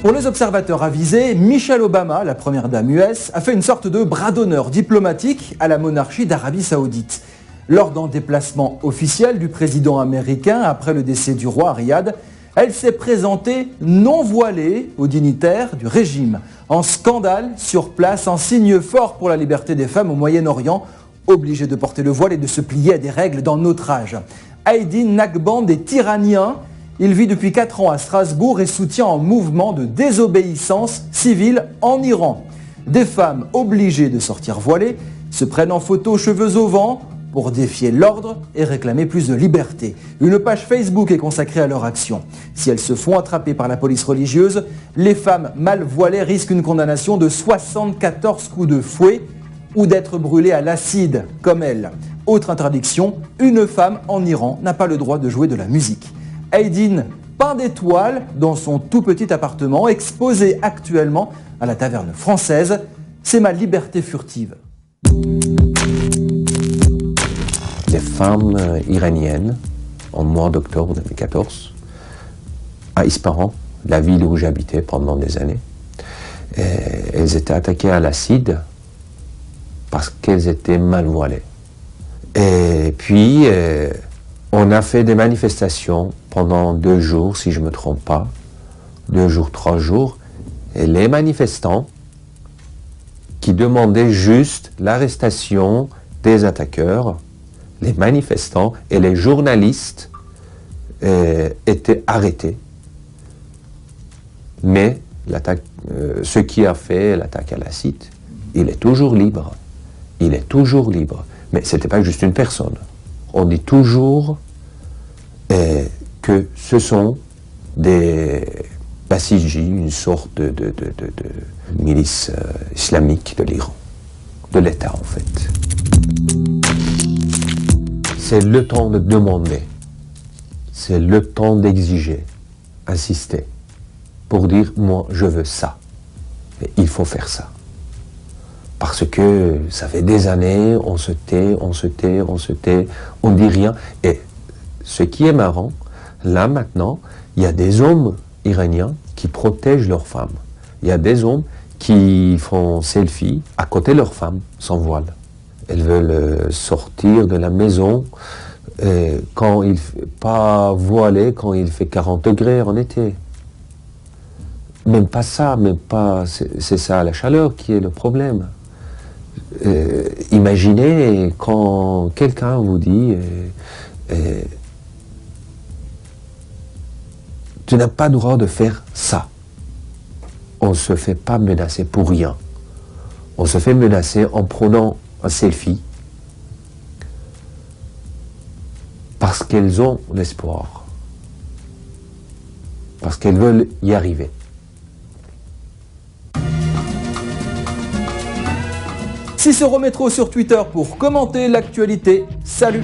Pour les observateurs avisés, Michelle Obama, la première dame US, a fait une sorte de bras d'honneur diplomatique à la monarchie d'Arabie Saoudite. Lors d'un déplacement officiel du président américain après le décès du roi à Riyad, elle s'est présentée non voilée aux dignitaires du régime. En scandale sur place, un signe fort pour la liberté des femmes au Moyen-Orient, obligées de porter le voile et de se plier à des règles dans notre âge. Aydin Naqband est iranien. Il vit depuis 4 ans à Strasbourg et soutient un mouvement de désobéissance civile en Iran. Des femmes obligées de sortir voilées se prennent en photo cheveux au vent pour défier l'ordre et réclamer plus de liberté. Une page Facebook est consacrée à leur action. Si elles se font attraper par la police religieuse, les femmes mal voilées risquent une condamnation de 74 coups de fouet ou d'être brûlées à l'acide, comme elles. Autre interdiction, une femme en Iran n'a pas le droit de jouer de la musique. Aydin peint d'étoiles dans son tout petit appartement, exposé actuellement à la taverne française. C'est ma liberté furtive. Les femmes iraniennes, en mois d'octobre 2014, à Ispahan, la ville où j'habitais pendant des années, elles étaient attaquées à l'acide parce qu'elles étaient mal voilées. Et puis, on a fait des manifestations pendant 2 jours, si je ne me trompe pas, 2 jours, 3 jours, et les manifestants qui demandaient juste l'arrestation des attaqueurs, les manifestants et les journalistes étaient arrêtés. Mais ce qui a fait l'attaque à l'acide, il est toujours libre. Il est toujours libre. Mais ce n'était pas juste une personne. On dit toujours que ce sont des Basiji, une sorte de milice islamique de l'Iran, de l'État en fait. C'est le temps de demander, c'est le temps d'exiger, insister, pour dire moi je veux ça, et il faut faire ça. Parce que ça fait des années, on se tait, on dit rien. Et ce qui est marrant, là maintenant, il y a des hommes iraniens qui protègent leurs femmes. Il y a des hommes qui font selfie à côté de leurs femmes, sans voile. Elles veulent sortir de la maison, pas voilées quand il fait 40 degrés en été. Même pas ça, c'est ça la chaleur qui est le problème. Imaginez quand quelqu'un vous dit tu n'as pas le droit de faire ça. On ne se fait pas menacer pour rien. On se fait menacer en prenant un selfie parce qu'elles ont l'espoir, parce qu'elles veulent y arriver. Cicero Métro sur Twitter pour commenter l'actualité. Salut!